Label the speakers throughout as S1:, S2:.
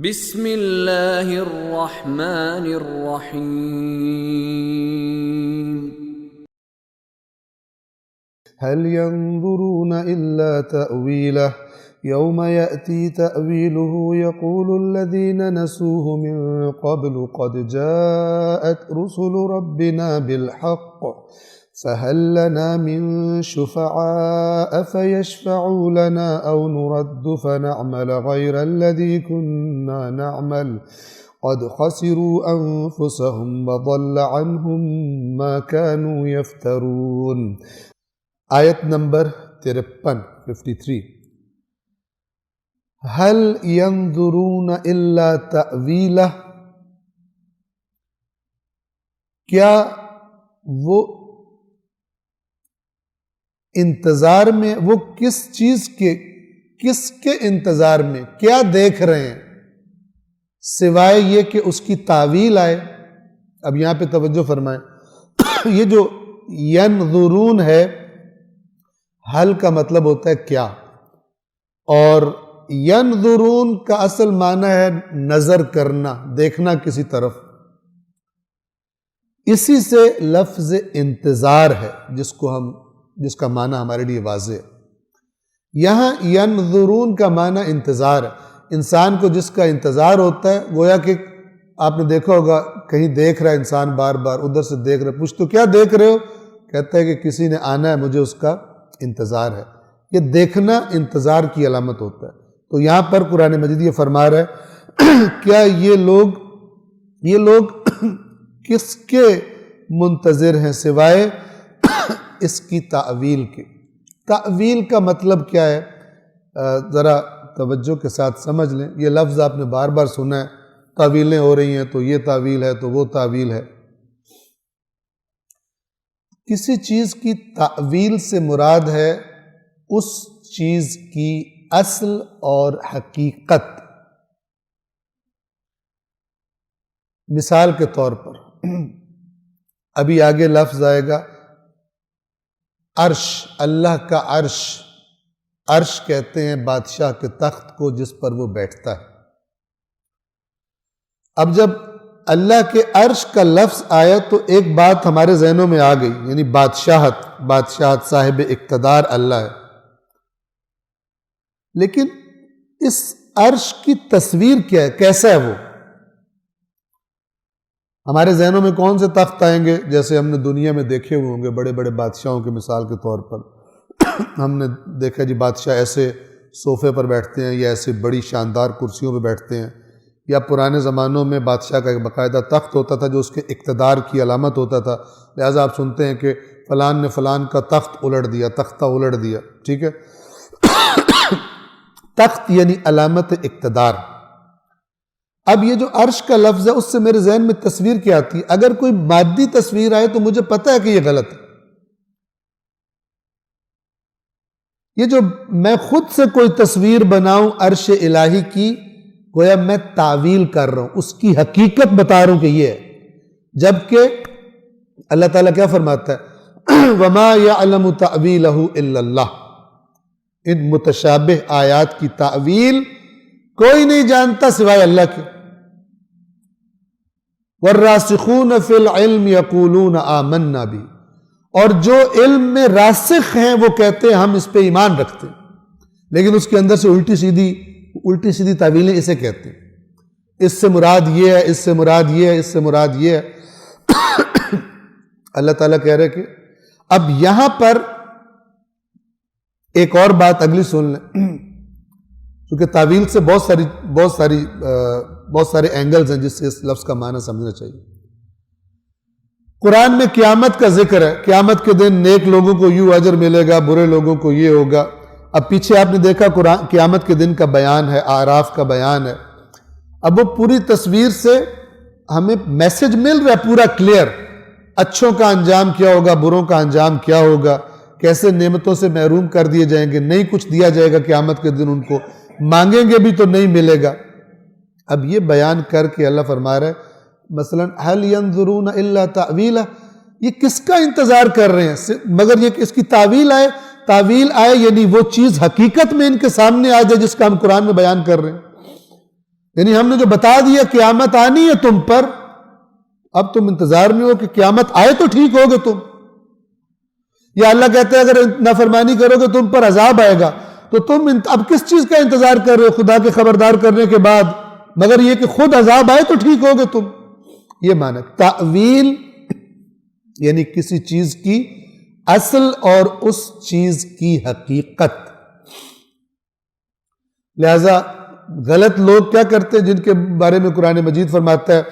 S1: بسم اللہ الرحمن الرحیم
S2: هل ينظرون إلا تأويله يوم يأتي تأويله يقول الذين نسوه من قبل قد جاءت رسل ربنا بالحق فهل لنا من شفعاء فيشفعوا لنا أو نرد فنعمل غير الذي كنا نعمل قد خسروا أنفسهم وضل عنهم ما كانوا يفترون۔ آیت نمبر 53 هل ينظرون الا تأویلہ، کیا وہ انتظار میں، وہ کس کے انتظار میں کیا دیکھ رہے ہیں سوائے یہ کہ اس کی تعویل آئے۔ اب یہاں پہ توجہ فرمائیں، یہ جو ینظرون ہے، حل کا مطلب ہوتا ہے کیا، اور ینظرون کا اصل معنی ہے نظر کرنا، دیکھنا کسی طرف۔ اسی سے لفظ انتظار ہے جس کا معنی ہمارے لیے واضح ہے۔ یہاں ینظرون کا معنی انتظار ہے۔ انسان کو جس کا انتظار ہوتا ہے، گویا کہ آپ نے دیکھا ہوگا کہیں دیکھ رہا ہے انسان، بار بار ادھر سے دیکھ رہا ہے، پوچھ تو کیا دیکھ رہے ہو؟ کہتا ہے کہ کسی نے آنا ہے، مجھے اس کا انتظار ہے۔ یہ دیکھنا انتظار کی علامت ہوتا ہے۔ تو یہاں پر قرآن مجید یہ فرما رہا ہے کیا یہ لوگ کس کے منتظر ہیں سوائے اس کی تعویل کے۔ تعویل کا مطلب کیا ہے؟ ذرا توجہ کے ساتھ سمجھ لیں۔ یہ لفظ آپ نے بار بار سنا ہے، تعویلیں ہو رہی ہیں تو یہ تعویل ہے تو وہ تعویل ہے۔ کسی چیز کی تعویل سے مراد ہے اس چیز کی اصل اور حقیقت۔ مثال کے طور پر ابھی آگے لفظ آئے گا عرش، اللہ کا عرش۔ عرش کہتے ہیں بادشاہ کے تخت کو جس پر وہ بیٹھتا ہے۔ اب جب اللہ کے عرش کا لفظ آیا تو ایک بات ہمارے ذہنوں میں آ گئی، یعنی بادشاہت صاحب اقتدار اللہ ہے۔ لیکن اس عرش کی تصویر کیا ہے؟ کیسا ہے وہ؟ ہمارے ذہنوں میں کون سے تخت آئیں گے؟ جیسے ہم نے دنیا میں دیکھے ہوئے ہوں گے بڑے بڑے بادشاہوں کے، مثال کے طور پر ہم نے دیکھا جی بادشاہ ایسے صوفے پر بیٹھتے ہیں یا ایسے بڑی شاندار کرسیوں پہ بیٹھتے ہیں، یا پرانے زمانوں میں بادشاہ کا ایک باقاعدہ تخت ہوتا تھا جو اس کے اقتدار کی علامت ہوتا تھا، لہٰذا آپ سنتے ہیں کہ فلان نے فلان کا تختہ الٹ دیا، ٹھیک ہے۔ تخت یعنی علامت اقتدار۔ اب یہ جو عرش کا لفظ ہے اس سے میرے ذہن میں تصویر کیا آتی ہے؟ اگر کوئی مادی تصویر آئے تو مجھے پتہ ہے کہ یہ غلط ہے۔ یہ جو میں خود سے کوئی تصویر بناؤں عرش الہی کی، گویا میں تعویل کر رہا ہوں، اس کی حقیقت بتا رہا ہوں کہ یہ ہے، جبکہ اللہ تعالیٰ کیا فرماتا ہے وَمَا يَعْلَمُ تَأْوِيلَهُ إِلَّا اللَّهُ۔ ان متشابہ آیات کی تعویل کوئی نہیں جانتا سوائے اللہ کے۔ وَالرَّاسِخُونَ فِي الْعِلْمِ يَقُولُونَ آمَنَّا بِهِ، اور جو علم میں راسخ ہیں وہ کہتے ہیں ہم اس پہ ایمان رکھتے ہیں، لیکن اس کے اندر سے الٹی سیدھی تعویلیں اسے کہتے ہیں، اس سے مراد یہ ہے، اس سے مراد یہ ہے، اس سے مراد یہ ہے۔ اللہ تعالیٰ کہہ رہے کہ اب یہاں پر ایک اور بات اگلی سن لیں، کیونکہ تعویل سے بہت سارے اینگلز ہیں جس سے اس لفظ کا معنی سمجھنا چاہیے۔ قرآن میں قیامت کا ذکر ہے، قیامت کے دن نیک لوگوں کو یوں اجر ملے گا، برے لوگوں کو یہ ہوگا۔ اب پیچھے آپ نے دیکھا قیامت کے دن کا بیان ہے، اعراف کا بیان ہے۔ اب وہ پوری تصویر سے ہمیں میسج مل رہا ہے پورا کلیئر، اچھوں کا انجام کیا ہوگا، بروں کا انجام کیا ہوگا، کیسے نعمتوں سے محروم کر دیے جائیں گے، نہیں کچھ دیا جائے گا قیامت کے دن ان کو، مانگیں گے بھی تو نہیں ملے گا۔ اب یہ بیان کر کے اللہ فرما رہا ہے مثلا هل ينظرون الا تأویلہ، یہ کس کا انتظار کر رہے ہیں مگر یہ کہ اس کی تعویل آئے، یعنی وہ چیز حقیقت میں ان کے سامنے آ جائے جس کا ہم قرآن میں بیان کر رہے ہیں۔ یعنی ہم نے جو بتا دیا قیامت آنی ہے تم پر، اب تم انتظار میں ہو کہ قیامت آئے تو ٹھیک ہوگے تم، یا اللہ کہتے ہیں اگر نافرمانی کرو گے تم پر عذاب آئے گا، تو تم اب کس چیز کا انتظار کر رہے ہو خدا کے خبردار کرنے کے بعد، مگر یہ کہ خود عذاب آئے تو ٹھیک ہوگے تم. یہ معنی تأویل یعنی کسی چیز کی اصل اور اس چیز کی حقیقت. لہذا غلط لوگ کیا کرتے ہیں جن کے بارے میں قرآن مجید فرماتا ہے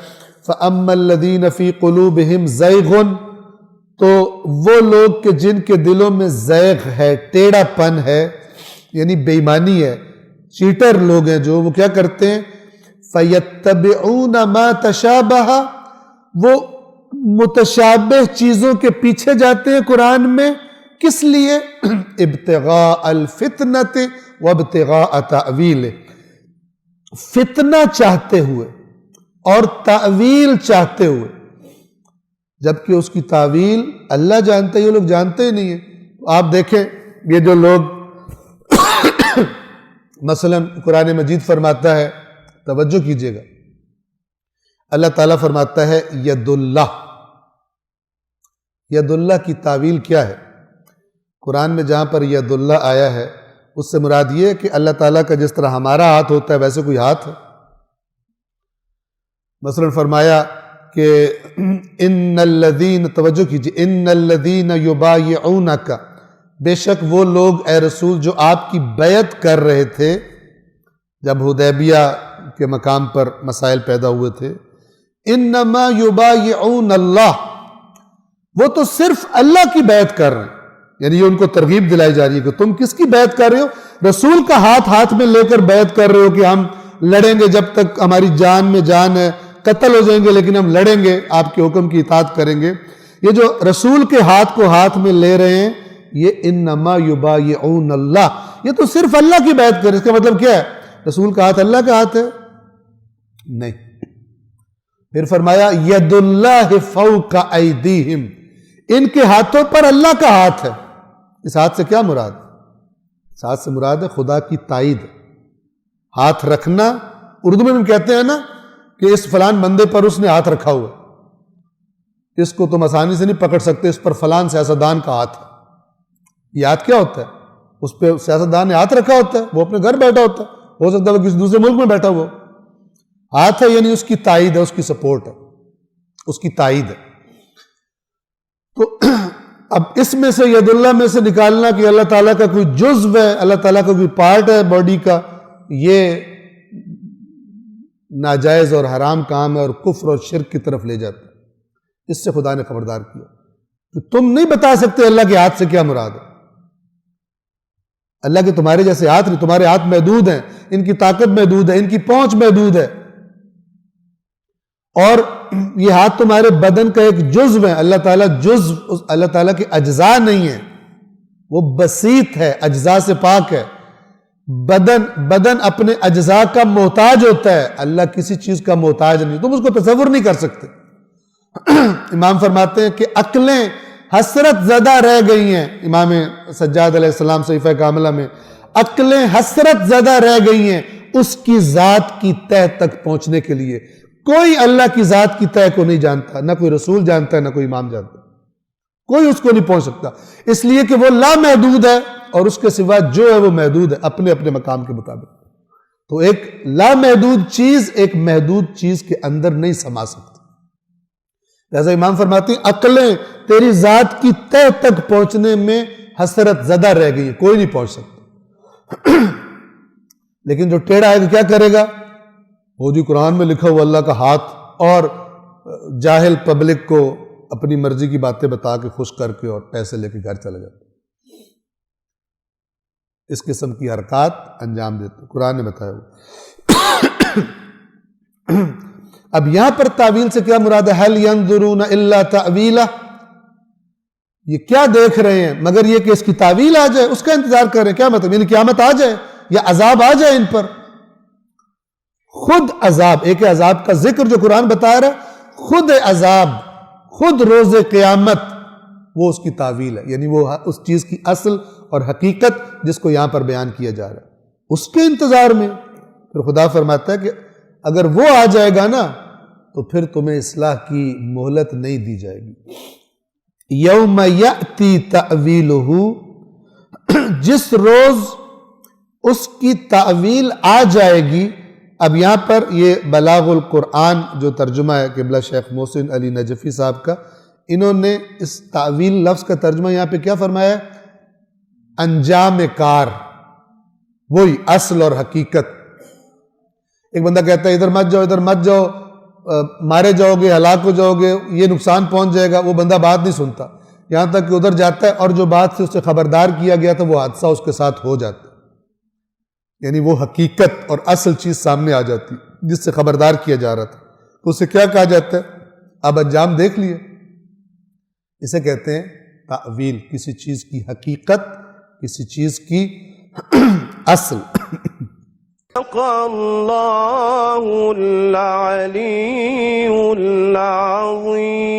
S2: فَأَمَّا الَّذِينَ فِي قُلُوبِهِمْ زَيْغٌ، تو وہ لوگ کہ جن کے دلوں میں زیغ ہے، ٹیڑھا پن ہے، یعنی بے ایمانی ہے، چیٹر لوگ ہیں جو، وہ کیا کرتے ہیں فَيَتَّبِعُونَ مَا تَشَابَهَ، وہ متشابہ چیزوں کے پیچھے جاتے ہیں قرآن میں. کس لیے؟ ابتغاء الفتنۃ وابتغاء تأویل، فتنہ چاہتے ہوئے اور تعویل چاہتے ہوئے، جبکہ اس کی تعویل اللہ جانتا ہے، یہ لوگ جانتے ہی نہیں ہیں. آپ دیکھیں یہ جو لوگ مثلا قرآن مجید فرماتا ہے، توجہ کیجئے گا، اللہ تعالیٰ فرماتا ہے ید اللہ. ید اللہ کی تعویل کیا ہے؟ قرآن میں جہاں پر ید اللہ آیا ہے اس سے مراد یہ ہے کہ اللہ تعالیٰ کا جس طرح ہمارا ہاتھ ہوتا ہے ویسے کوئی ہاتھ ہے. مثلا فرمایا کہ ان الذین، توجہ کیجئے، ان الذین یبایعونک، بے شک وہ لوگ اے رسول جو آپ کی بیعت کر رہے تھے جب حدیبیہ کے مقام پر مسائل پیدا ہوئے تھے، انما یبایعون اللہ، وہ تو صرف اللہ کی بیعت کر رہے ہیں. یعنی یہ ان کو ترغیب دلائی جا رہی ہے کہ تم کس کی بیعت کر رہے ہو؟ رسول کا ہاتھ میں لے کر بیعت کر رہے ہو کہ ہم لڑیں گے جب تک ہماری جان میں جان ہے، قتل ہو جائیں گے لیکن ہم لڑیں گے، آپ کے حکم کی اطاعت کریں گے. یہ جو رسول کے ہاتھ کو ہاتھ میں لے رہے ہیں یہ انما یبایعون اللہ، یہ تو صرف اللہ کی بیعت کر رہے ہیں. اس کا مطلب کیا ہے؟ رسول کا ہاتھ اللہ کا ہاتھ ہے؟ نہیں. پھر فرمایا ید اللہ فوق ایدیہم، ان کے ہاتھوں پر اللہ کا ہاتھ ہے. اس ہاتھ سے کیا مراد؟ اس ہاتھ سے مراد ہے خدا کی تائید. ہاتھ رکھنا، اردو میں ہم کہتے ہیں نا کہ اس فلان بندے پر اس نے ہاتھ رکھا ہوا، اس کو تم آسانی سے نہیں پکڑ سکتے، اس پر فلان سیاستدان کا ہاتھ ہے. یہ ہاتھ کیا ہوتا ہے؟ اس پہ سیاستدان نے ہاتھ رکھا ہوتا ہے، وہ اپنے گھر بیٹھا ہوتا ہے، ہو سکتا ہے وہ کسی دوسرے ملک میں بیٹھا ہوا. ہاتھ ہے یعنی اس کی تائید ہے، اس کی سپورٹ ہے، اس کی تائید ہے. تو اب اس میں سے ید اللہ میں سے نکالنا کہ اللہ تعالیٰ کا کوئی جزو ہے، اللہ تعالیٰ کا کوئی پارٹ ہے باڈی کا، یہ ناجائز اور حرام کام ہے اور کفر اور شرک کی طرف لے جاتا ہے. اس سے خدا نے خبردار کیا کہ تم نہیں بتا سکتے اللہ کے ہاتھ سے کیا مراد ہے. اللہ کے تمہارے جیسے ہاتھ نہیں، تمہارے ہاتھ محدود ہیں، ان کی طاقت محدود ہے، ان کی پہنچ محدود ہے، اور یہ ہاتھ تمہارے بدن کا ایک جزو ہے. اللہ تعالیٰ جزو، اللہ تعالیٰ کے اجزاء نہیں ہیں، وہ بسیط ہے، اجزاء سے پاک ہے. بدن اپنے اجزاء کا محتاج ہوتا ہے، اللہ کسی چیز کا محتاج نہیں، تم اس کو تصور نہیں کر سکتے. امام فرماتے ہیں کہ عقلیں حسرت زدہ رہ گئی ہیں. امام سجاد علیہ السلام صحیفہ کاملہ میں، عقلیں حسرت زدہ رہ گئی ہیں اس کی ذات کی تہ تک پہنچنے کے لیے. کوئی اللہ کی ذات کی تہ کو نہیں جانتا، نہ کوئی رسول جانتا ہے، نہ کوئی امام جانتا ہے، کوئی اس کو نہیں پہنچ سکتا، اس لیے کہ وہ لامحدود ہے اور اس کے سوا جو ہے وہ محدود ہے اپنے اپنے مقام کے مطابق. تو ایک لامحدود چیز ایک محدود چیز کے اندر نہیں سما سکتی. لہذا امام فرماتے ہیں عقلیں تیری ذات کی تہ تک پہنچنے میں حسرت زدہ رہ گئی ہیں، کوئی نہیں پہنچ سکتا. لیکن جو ٹیڑھا ہے کیا کرے گا؟ وہ جی قرآن میں لکھا ہوا اللہ کا ہاتھ، اور جاہل پبلک کو اپنی مرضی کی باتیں بتا کے خوش کر کے اور پیسے لے کے گھر چلے جاتے، اس قسم کی حرکات انجام دیتے. قرآن نے بتایا وہ. اب یہاں پر تعویل سے کیا مراد ہے؟ هل ينظرون الا تأویلہ، یہ کیا دیکھ رہے ہیں مگر یہ کہ اس کی تعویل آ جائے، اس کا انتظار کر رہے ہیں. کیا مطلب؟ یعنی قیامت آ جائے یا عذاب آ جائے ان پر. خود عذاب، ایک عذاب کا ذکر جو قرآن بتا رہا ہے، خود عذاب، خود روز قیامت، وہ اس کی تعویل ہے. یعنی وہ اس چیز کی اصل اور حقیقت جس کو یہاں پر بیان کیا جا رہا ہے، اس کے انتظار میں. پھر خدا فرماتا ہے کہ اگر وہ آ جائے گا نا تو پھر تمہیں اصلاح کی مہلت نہیں دی جائے گی۔ یوم یأتی تأویلہ، جس روز اس کی تعویل آ جائے گی۔ اب یہاں پر یہ بلاغ القرآن جو ترجمہ ہے قبلہ شیخ محسن علی نجفی صاحب کا، انہوں نے اس تعویل لفظ کا ترجمہ یہاں پہ کیا فرمایا ہے؟ انجام کار، وہی اصل اور حقیقت۔ ایک بندہ کہتا ہے ادھر مت جاؤ، ادھر مت جاؤ، مارے جاؤ گے، ہلاک ہو جاؤ گے، یہ نقصان پہنچ جائے گا، وہ بندہ بات نہیں سنتا، یہاں تک کہ ادھر جاتا ہے اور جو بات سے اسے خبردار کیا گیا تھا وہ حادثہ اس کے ساتھ ہو جاتا ہے، یعنی وہ حقیقت اور اصل چیز سامنے آ جاتی جس سے خبردار کیا جا رہا تھا، تو اسے کیا کہا جاتا ہے؟ اب انجام دیکھ لیے، اسے کہتے ہیں تعویل، کسی چیز کی حقیقت، کسی چیز کی اصل۔
S3: اللہ العلی العظیم۔